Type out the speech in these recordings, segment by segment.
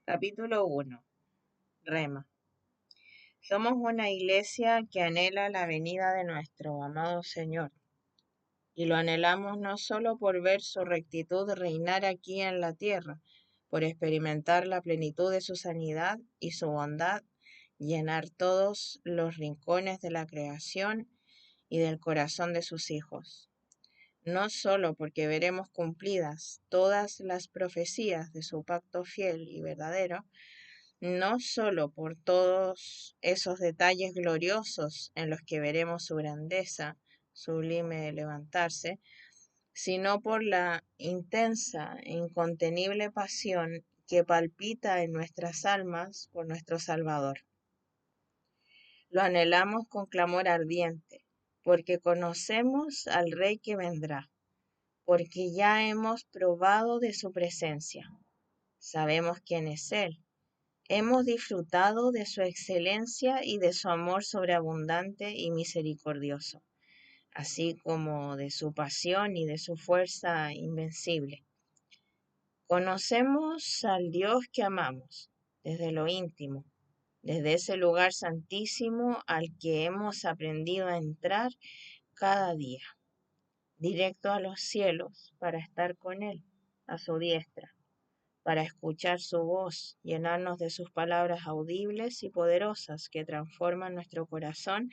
Capítulo 1. Rema. Somos una iglesia que anhela la venida de nuestro amado Señor, y lo anhelamos no solo por ver su rectitud reinar aquí en la tierra, por experimentar la plenitud de su sanidad y su bondad, llenar todos los rincones de la creación y del corazón de sus hijos. No solo porque veremos cumplidas todas las profecías de su pacto fiel y verdadero, no solo por todos esos detalles gloriosos en los que veremos su grandeza, sublime levantarse, sino por la intensa e incontenible pasión que palpita en nuestras almas por nuestro Salvador. Lo anhelamos con clamor ardiente, porque conocemos al Rey que vendrá, porque ya hemos probado de su presencia. Sabemos quién es Él. Hemos disfrutado de su excelencia y de su amor sobreabundante y misericordioso, así como de su pasión y de su fuerza invencible. Conocemos al Dios que amamos desde lo íntimo, desde ese lugar santísimo al que hemos aprendido a entrar cada día, directo a los cielos para estar con Él, a su diestra, para escuchar su voz, llenarnos de sus palabras audibles y poderosas que transforman nuestro corazón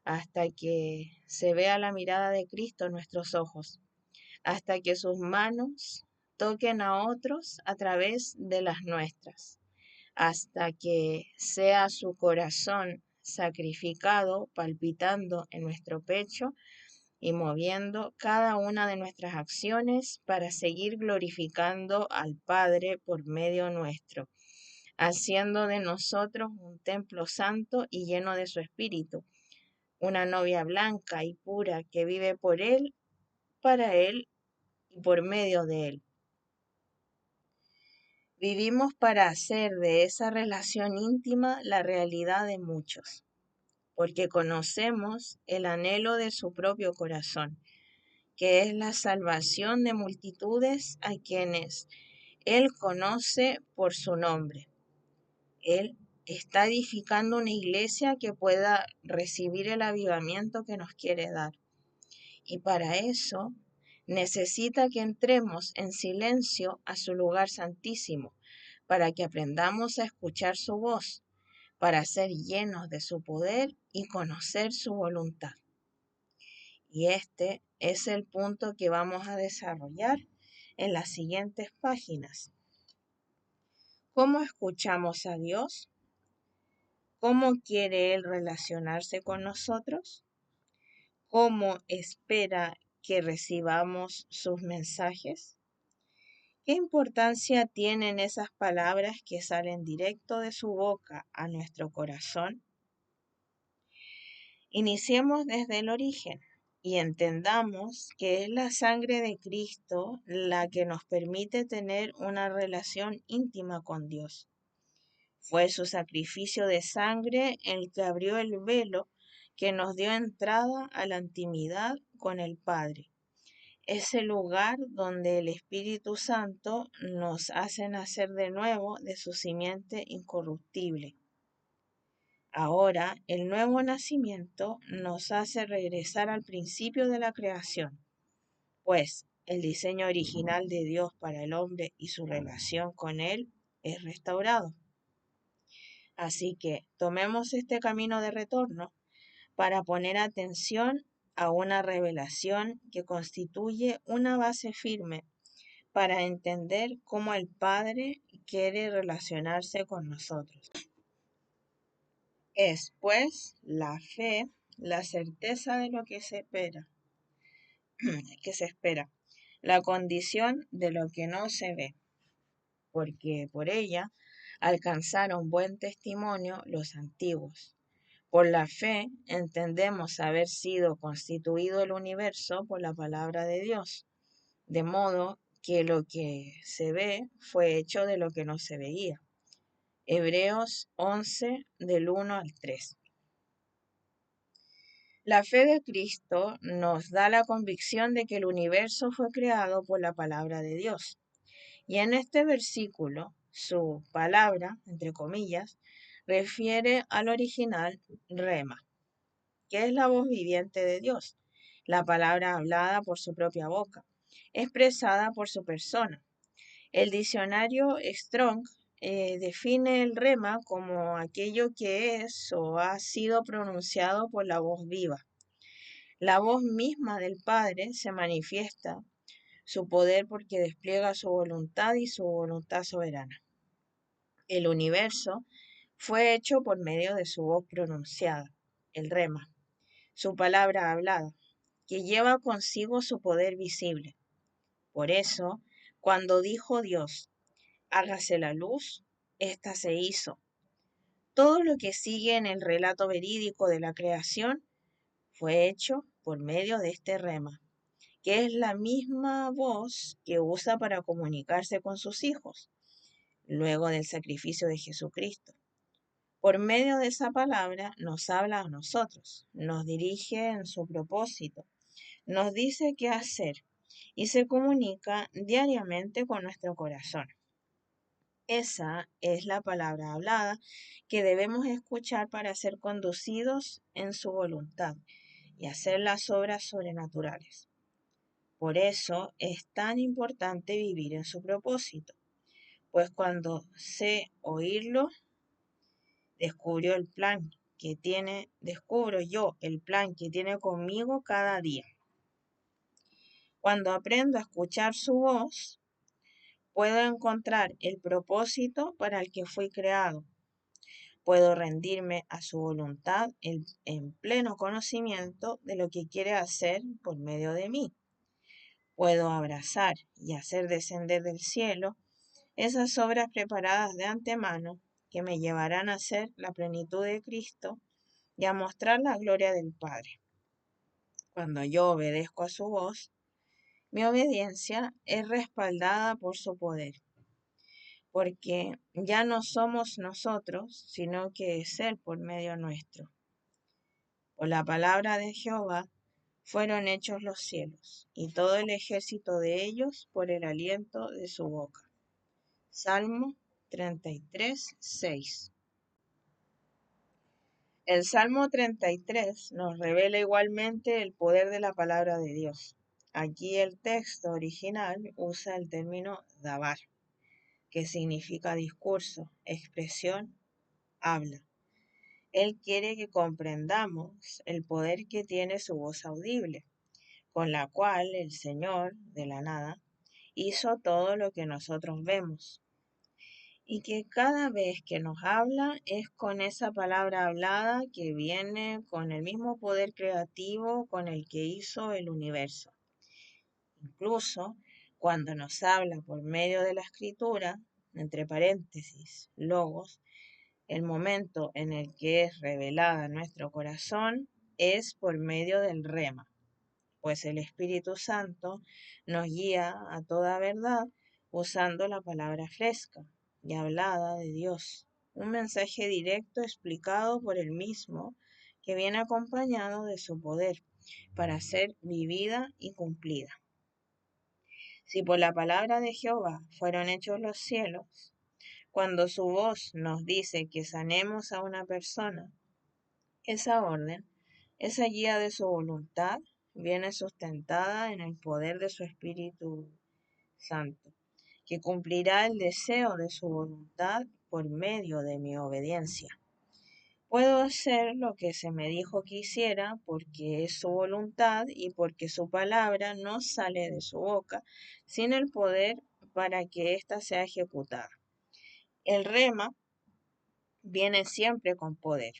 hasta que se vea la mirada de Cristo en nuestros ojos, hasta que sus manos toquen a otros a través de las nuestras, hasta que sea su corazón sacrificado, palpitando en nuestro pecho y moviendo cada una de nuestras acciones para seguir glorificando al Padre por medio nuestro, haciendo de nosotros un templo santo y lleno de su Espíritu, una novia blanca y pura que vive por Él, para Él y por medio de Él. Vivimos para hacer de esa relación íntima la realidad de muchos, porque conocemos el anhelo de su propio corazón, que es la salvación de multitudes a quienes Él conoce por su nombre. Él está edificando una iglesia que pueda recibir el avivamiento que nos quiere dar. Y para eso necesita que entremos en silencio a su lugar santísimo, para que aprendamos a escuchar su voz, para ser llenos de su poder y conocer su voluntad. Y este es el punto que vamos a desarrollar en las siguientes páginas. ¿Cómo escuchamos a Dios? ¿Cómo quiere Él relacionarse con nosotros? ¿Cómo espera que recibamos sus mensajes? ¿Qué importancia tienen esas palabras que salen directo de su boca a nuestro corazón? Iniciemos desde el origen y entendamos que es la sangre de Cristo la que nos permite tener una relación íntima con Dios. Fue su sacrificio de sangre el que abrió el velo que nos dio entrada a la intimidad con el Padre. Ese lugar donde el Espíritu Santo nos hace nacer de nuevo de su simiente incorruptible. Ahora, el nuevo nacimiento nos hace regresar al principio de la creación, pues el diseño original de Dios para el hombre y su relación con Él es restaurado. Así que tomemos este camino de retorno para poner atención a una revelación que constituye una base firme para entender cómo el Padre quiere relacionarse con nosotros. Es, pues, la fe, la certeza de lo que se espera, la condición de lo que no se ve, porque por ella alcanzaron buen testimonio los antiguos. Por la fe entendemos haber sido constituido el universo por la palabra de Dios, de modo que lo que se ve fue hecho de lo que no se veía. Hebreos 11, del 1 al 3. La fe de Cristo nos da la convicción de que el universo fue creado por la palabra de Dios. Y en este versículo Su palabra, entre comillas, refiere al original rema, que es la voz viviente de Dios, la palabra hablada por su propia boca, expresada por su persona. El diccionario Strong define el rema como aquello que es o ha sido pronunciado por la voz viva. La voz misma del Padre se manifiesta su poder porque despliega su voluntad y su voluntad soberana. El universo fue hecho por medio de su voz pronunciada, el rema, su palabra hablada, que lleva consigo su poder visible. Por eso, cuando dijo Dios, hágase la luz, ésta se hizo. Todo lo que sigue en el relato verídico de la creación fue hecho por medio de este rema, que es la misma voz que usa para comunicarse con sus hijos, luego del sacrificio de Jesucristo. Por medio de esa palabra nos habla a nosotros, nos dirige en su propósito, nos dice qué hacer y se comunica diariamente con nuestro corazón. Esa es la palabra hablada que debemos escuchar para ser conducidos en su voluntad y hacer las obras sobrenaturales. Por eso es tan importante vivir en su propósito, pues cuando sé oírlo, descubro yo el plan que tiene conmigo cada día. Cuando aprendo a escuchar su voz, puedo encontrar el propósito para el que fui creado. Puedo rendirme a su voluntad en pleno conocimiento de lo que quiere hacer por medio de mí. Puedo abrazar y hacer descender del cielo esas obras preparadas de antemano que me llevarán a ser la plenitud de Cristo y a mostrar la gloria del Padre. Cuando yo obedezco a su voz, mi obediencia es respaldada por su poder, porque ya no somos nosotros, sino que es Él por medio nuestro. Por la palabra de Jehová fueron hechos los cielos, y todo el ejército de ellos por el aliento de su boca. Salmo 33, 6. El Salmo 33 nos revela igualmente el poder de la palabra de Dios. Aquí el texto original usa el término dabar, que significa discurso, expresión, habla. Él quiere que comprendamos el poder que tiene su voz audible, con la cual el Señor, de la nada, hizo todo lo que nosotros vemos. Y que cada vez que nos habla es con esa palabra hablada que viene con el mismo poder creativo con el que hizo el universo. Incluso cuando nos habla por medio de la escritura, entre paréntesis, logos, el momento en el que es revelada nuestro corazón es por medio del rema, pues el Espíritu Santo nos guía a toda verdad usando la palabra fresca y hablada de Dios, un mensaje directo explicado por él mismo que viene acompañado de su poder para ser vivida y cumplida. Si por la palabra de Jehová fueron hechos los cielos, cuando su voz nos dice que sanemos a una persona, esa orden, esa guía de su voluntad, viene sustentada en el poder de su Espíritu Santo, que cumplirá el deseo de su voluntad por medio de mi obediencia. Puedo hacer lo que se me dijo que hiciera porque es su voluntad y porque su palabra no sale de su boca sin el poder para que ésta sea ejecutada. El rema viene siempre con poder.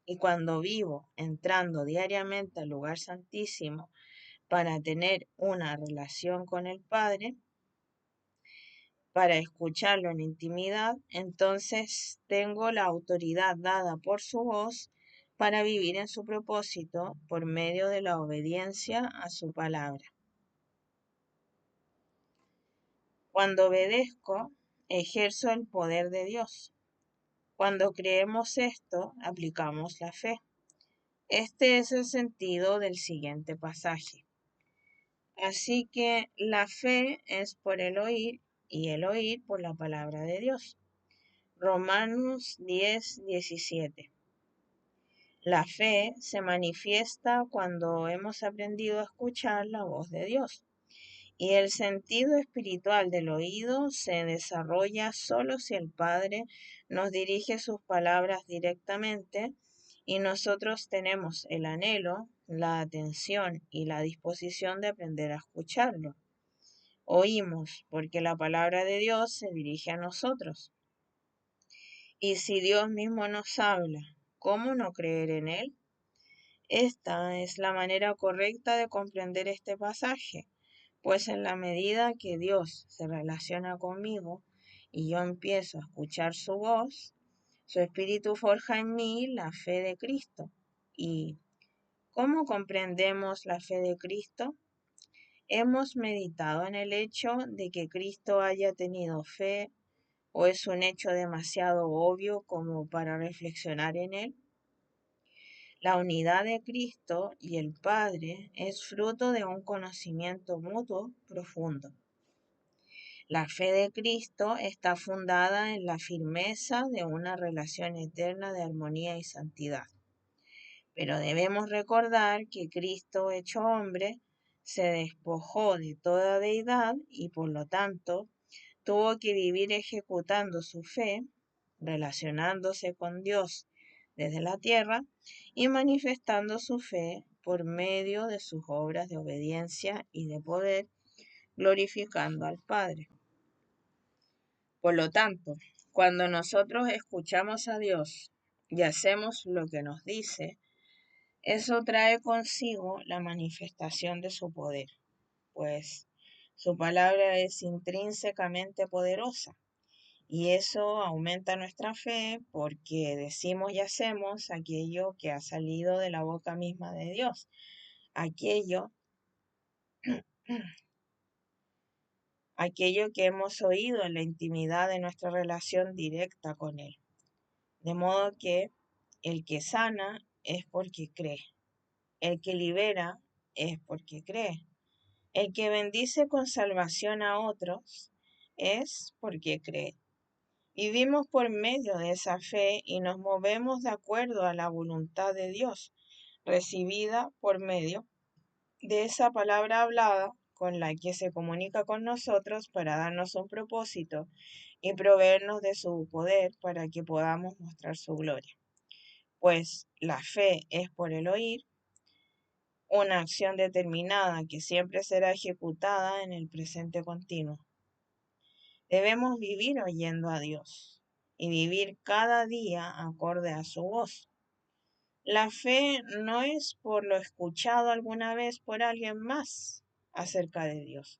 Y cuando vivo entrando diariamente al lugar santísimo para tener una relación con el Padre, para escucharlo en intimidad, entonces tengo la autoridad dada por su voz para vivir en su propósito por medio de la obediencia a su palabra. Cuando obedezco, ejerzo el poder de Dios. Cuando creemos esto, aplicamos la fe. Este es el sentido del siguiente pasaje. Así que la fe es por el oír y el oír por la palabra de Dios. Romanos 10:17. La fe se manifiesta cuando hemos aprendido a escuchar la voz de Dios. Y el sentido espiritual del oído se desarrolla solo si el Padre nos dirige sus palabras directamente y nosotros tenemos el anhelo, la atención y la disposición de aprender a escucharlo. Oímos porque la palabra de Dios se dirige a nosotros. Y si Dios mismo nos habla, ¿cómo no creer en Él? Esta es la manera correcta de comprender este pasaje, pues en la medida que Dios se relaciona conmigo y yo empiezo a escuchar su voz, su espíritu forja en mí la fe de Cristo. ¿Y cómo comprendemos la fe de Cristo? Hemos meditado en el hecho de que Cristo haya tenido fe, o es un hecho demasiado obvio como para reflexionar en él. La unidad de Cristo y el Padre es fruto de un conocimiento mutuo profundo. La fe de Cristo está fundada en la firmeza de una relación eterna de armonía y santidad. Pero debemos recordar que Cristo, hecho hombre, se despojó de toda deidad y por lo tanto tuvo que vivir ejecutando su fe, relacionándose con Dios desde la tierra y manifestando su fe por medio de sus obras de obediencia y de poder, glorificando al Padre. Por lo tanto, cuando nosotros escuchamos a Dios y hacemos lo que nos dice, eso trae consigo la manifestación de su poder, pues su palabra es intrínsecamente poderosa. Y eso aumenta nuestra fe porque decimos y hacemos aquello que ha salido de la boca misma de Dios, aquello, aquello que hemos oído en la intimidad de nuestra relación directa con Él. De modo que el que sana es porque cree, el que libera es porque cree, el que bendice con salvación a otros es porque cree. Vivimos por medio de esa fe y nos movemos de acuerdo a la voluntad de Dios, recibida por medio de esa palabra hablada con la que se comunica con nosotros para darnos un propósito y proveernos de su poder para que podamos mostrar su gloria. Pues la fe es por el oír, una acción determinada que siempre será ejecutada en el presente continuo. Debemos vivir oyendo a Dios y vivir cada día acorde a su voz. La fe no es por lo escuchado alguna vez por alguien más acerca de Dios,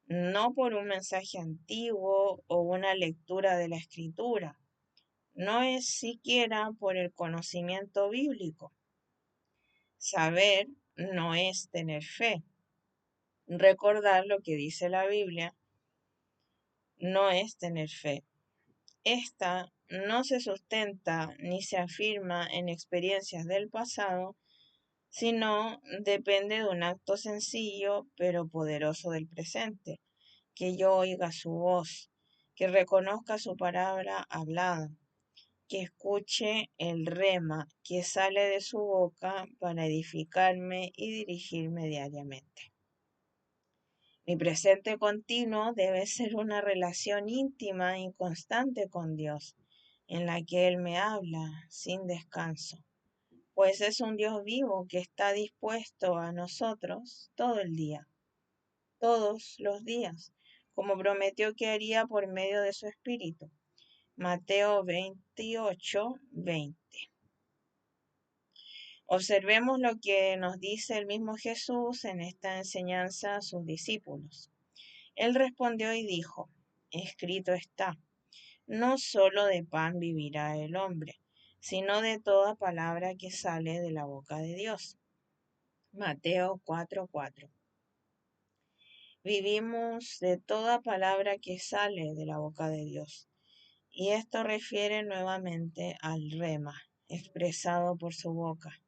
no por un mensaje antiguo o una lectura de la escritura, no es siquiera por el conocimiento bíblico. Saber no es tener fe. Recordar lo que dice la Biblia no es tener fe. Esta no se sustenta ni se afirma en experiencias del pasado, sino depende de un acto sencillo pero poderoso del presente, que yo oiga su voz, que reconozca su palabra hablada, que escuche el rema que sale de su boca para edificarme y dirigirme diariamente. Mi presente continuo debe ser una relación íntima y constante con Dios, en la que Él me habla sin descanso, pues es un Dios vivo que está dispuesto a nosotros todo el día, todos los días, como prometió que haría por medio de su Espíritu. Mateo 28:20. Observemos lo que nos dice el mismo Jesús en esta enseñanza a sus discípulos. Él respondió y dijo, escrito está, no solo de pan vivirá el hombre, sino de toda palabra que sale de la boca de Dios. Mateo 4:4. Vivimos de toda palabra que sale de la boca de Dios. Y esto refiere nuevamente al rema, expresado por su boca.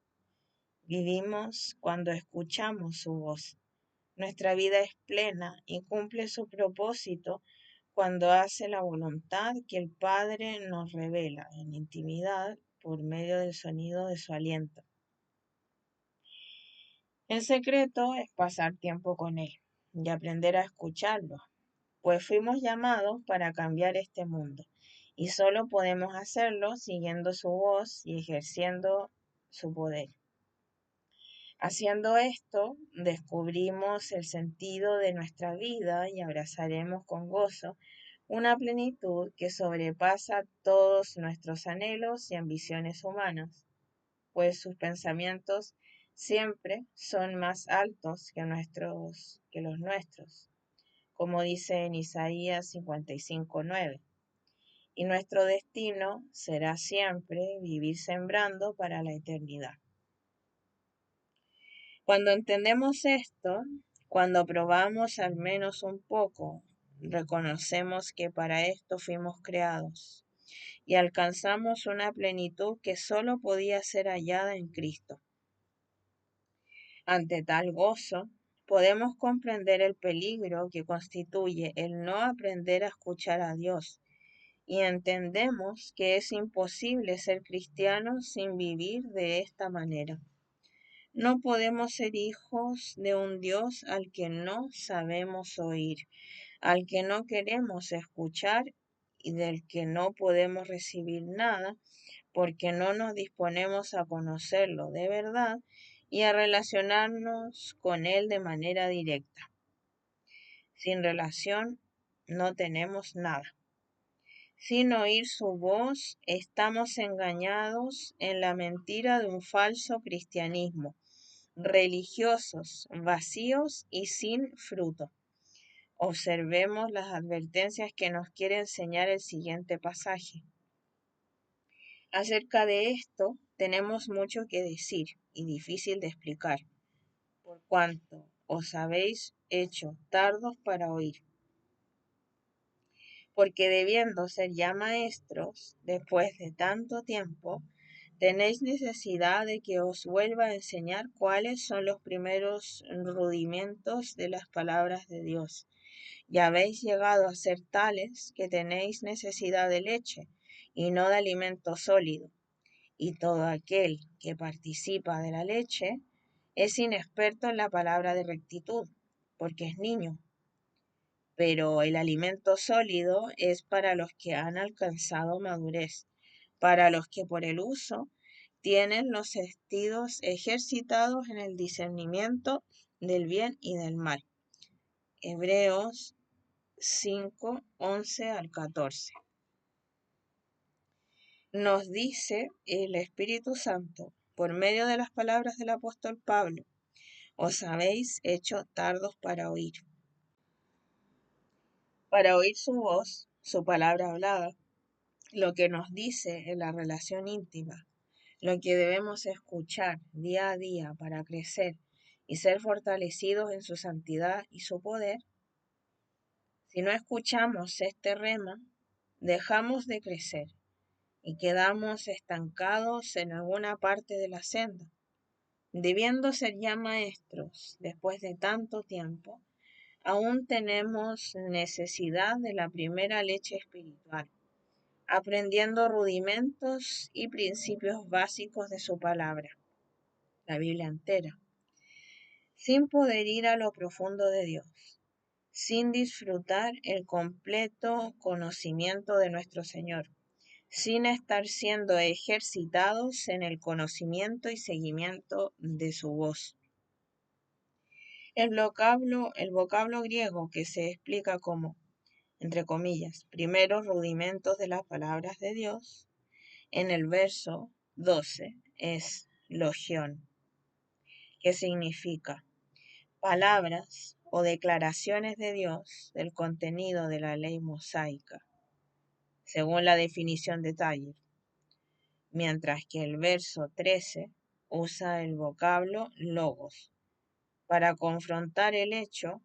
Vivimos cuando escuchamos su voz. Nuestra vida es plena y cumple su propósito cuando hace la voluntad que el Padre nos revela en intimidad por medio del sonido de su aliento. El secreto es pasar tiempo con Él y aprender a escucharlo, pues fuimos llamados para cambiar este mundo y solo podemos hacerlo siguiendo su voz y ejerciendo su poder. Haciendo esto, descubrimos el sentido de nuestra vida y abrazaremos con gozo una plenitud que sobrepasa todos nuestros anhelos y ambiciones humanas, pues sus pensamientos siempre son más altos que los nuestros, como dice en Isaías 55:9. Y nuestro destino será siempre vivir sembrando para la eternidad. Cuando entendemos esto, cuando probamos al menos un poco, reconocemos que para esto fuimos creados y alcanzamos una plenitud que solo podía ser hallada en Cristo. Ante tal gozo, podemos comprender el peligro que constituye el no aprender a escuchar a Dios y entendemos que es imposible ser cristiano sin vivir de esta manera. No podemos ser hijos de un Dios al que no sabemos oír, al que no queremos escuchar y del que no podemos recibir nada porque no nos disponemos a conocerlo de verdad y a relacionarnos con Él de manera directa. Sin relación no tenemos nada. Sin oír su voz, estamos engañados en la mentira de un falso cristianismo, religiosos, vacíos y sin fruto. Observemos las advertencias que nos quiere enseñar el siguiente pasaje. Acerca de esto tenemos mucho que decir y difícil de explicar, por cuanto os habéis hecho tardos para oír. Porque debiendo ser ya maestros, después de tanto tiempo, tenéis necesidad de que os vuelva a enseñar cuáles son los primeros rudimentos de las palabras de Dios. Ya habéis llegado a ser tales que tenéis necesidad de leche y no de alimento sólido. Y todo aquel que participa de la leche es inexperto en la palabra de rectitud, porque es niño. Pero el alimento sólido es para los que han alcanzado madurez, para los que por el uso tienen los sentidos ejercitados en el discernimiento del bien y del mal. Hebreos 5:11-14. Nos dice el Espíritu Santo, por medio de las palabras del apóstol Pablo, os habéis hecho tardos para oír su voz, su palabra hablada, lo que nos dice en la relación íntima, lo que debemos escuchar día a día para crecer y ser fortalecidos en su santidad y su poder. Si no escuchamos este rema, dejamos de crecer y quedamos estancados en alguna parte de la senda. Debiendo ser ya maestros después de tanto tiempo, aún tenemos necesidad de la primera leche espiritual, aprendiendo rudimentos y principios básicos de su palabra, la Biblia entera, sin poder ir a lo profundo de Dios, sin disfrutar el completo conocimiento de nuestro Señor, sin estar siendo ejercitados en el conocimiento y seguimiento de su voz. El vocablo griego que se explica como, entre comillas, primeros rudimentos de las palabras de Dios, en el verso 12 es logión, que significa palabras o declaraciones de Dios del contenido de la ley mosaica, según la definición de Taller, mientras que el verso 13 usa el vocablo logos para confrontar el hecho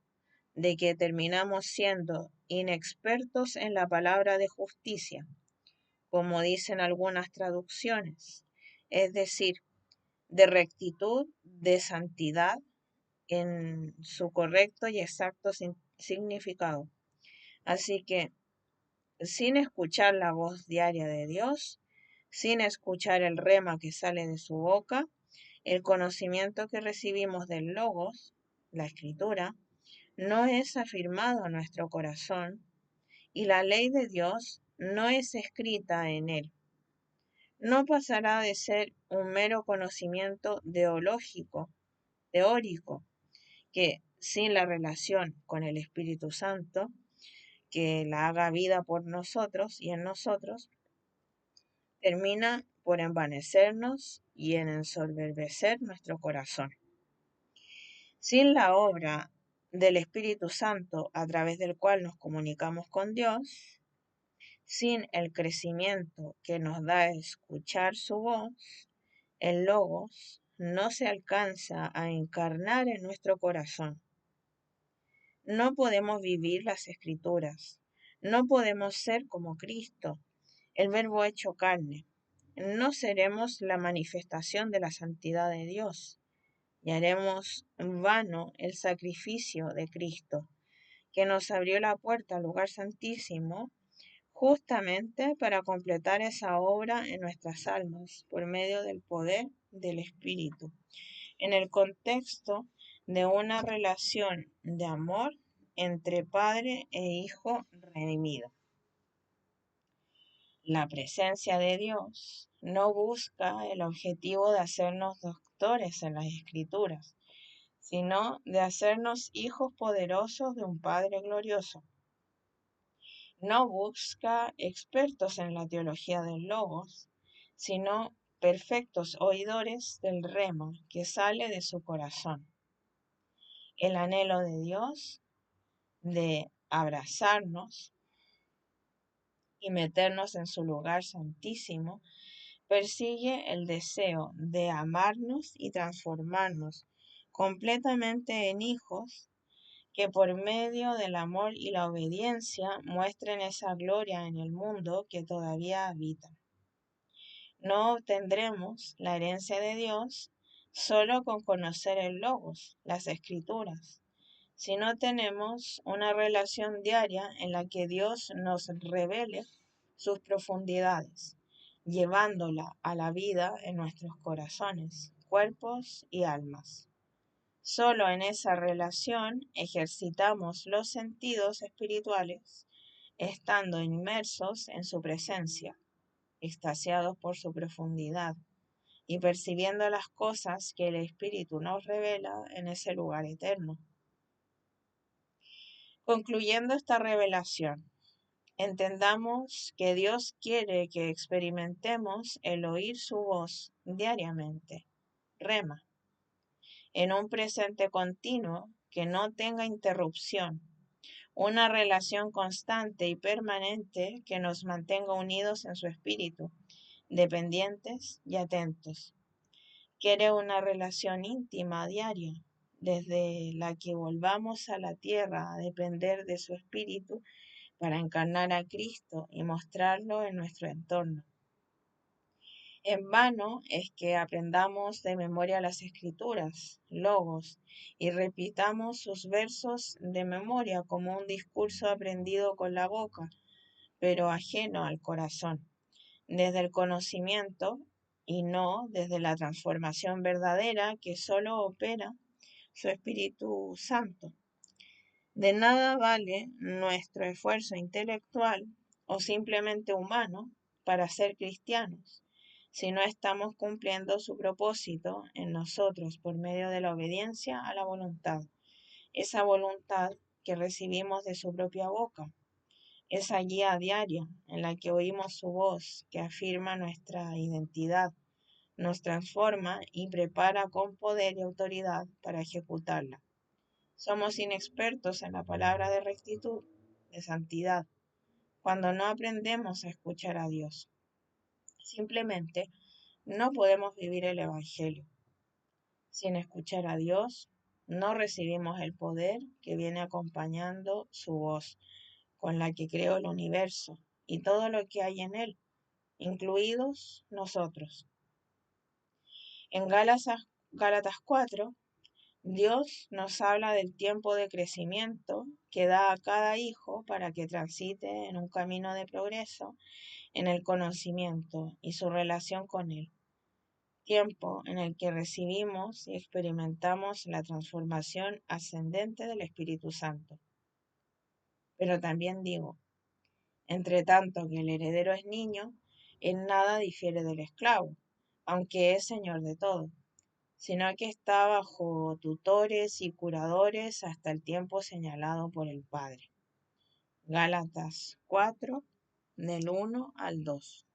de que terminamos siendo inexpertos en la palabra de justicia, como dicen algunas traducciones, es decir, de rectitud, de santidad en su correcto y exacto significado. Así que sin escuchar la voz diaria de Dios, sin escuchar el rema que sale de su boca, el conocimiento que recibimos del Logos, la Escritura, no es afirmado en nuestro corazón y la ley de Dios no es escrita en él. No pasará de ser un mero conocimiento teórico, que sin la relación con el Espíritu Santo, que la haga vida por nosotros y en nosotros, termina por envanecernos y en ensoberbecer nuestro corazón. Sin la obra del Espíritu Santo a través del cual nos comunicamos con Dios, sin el crecimiento que nos da escuchar su voz, el Logos no se alcanza a encarnar en nuestro corazón. No podemos vivir las Escrituras, no podemos ser como Cristo, el Verbo hecho carne. No seremos la manifestación de la santidad de Dios y haremos vano el sacrificio de Cristo, que nos abrió la puerta al lugar santísimo justamente para completar esa obra en nuestras almas por medio del poder del Espíritu, en el contexto de una relación de amor entre Padre e Hijo redimido. La presencia de Dios no busca el objetivo de hacernos doctores en las Escrituras, sino de hacernos hijos poderosos de un Padre glorioso. No busca expertos en la teología del Logos, sino perfectos oidores del rema que sale de su corazón. El anhelo de Dios de abrazarnos y meternos en su lugar santísimo persigue el deseo de amarnos y transformarnos completamente en hijos que por medio del amor y la obediencia muestren esa gloria en el mundo que todavía habita. No obtendremos la herencia de Dios solo con conocer el Logos, las Escrituras, si no tenemos una relación diaria en la que Dios nos revele sus profundidades, llevándola a la vida en nuestros corazones, cuerpos y almas. Solo en esa relación ejercitamos los sentidos espirituales, estando inmersos en su presencia, extasiados por su profundidad y percibiendo las cosas que el Espíritu nos revela en ese lugar eterno. Concluyendo esta revelación, entendamos que Dios quiere que experimentemos el oír su voz diariamente, rema, en un presente continuo que no tenga interrupción, una relación constante y permanente que nos mantenga unidos en su espíritu, dependientes y atentos. Quiere una relación íntima diaria, desde la que volvamos a la tierra a depender de su espíritu para encarnar a Cristo y mostrarlo en nuestro entorno. En vano es que aprendamos de memoria las Escrituras, Logos, y repitamos sus versos de memoria como un discurso aprendido con la boca, pero ajeno al corazón, desde el conocimiento y no desde la transformación verdadera que solo opera su Espíritu Santo. De nada vale nuestro esfuerzo intelectual o simplemente humano para ser cristianos si no estamos cumpliendo su propósito en nosotros por medio de la obediencia a la voluntad, esa voluntad que recibimos de su propia boca, esa guía diaria en la que oímos su voz que afirma nuestra identidad, nos transforma y prepara con poder y autoridad para ejecutarla. Somos inexpertos en la palabra de rectitud, de santidad, cuando no aprendemos a escuchar a Dios. Simplemente no podemos vivir el Evangelio. Sin escuchar a Dios, no recibimos el poder que viene acompañando su voz, con la que creó el universo y todo lo que hay en él, incluidos nosotros. En Gálatas 4 Dios nos habla del tiempo de crecimiento que da a cada hijo para que transite en un camino de progreso en el conocimiento y su relación con Él. Tiempo en el que recibimos y experimentamos la transformación ascendente del Espíritu Santo. Pero también digo, entre tanto que el heredero es niño, en nada difiere del esclavo, aunque es señor de todo, sino que está bajo tutores y curadores hasta el tiempo señalado por el Padre. Gálatas 4, del 1 al 2.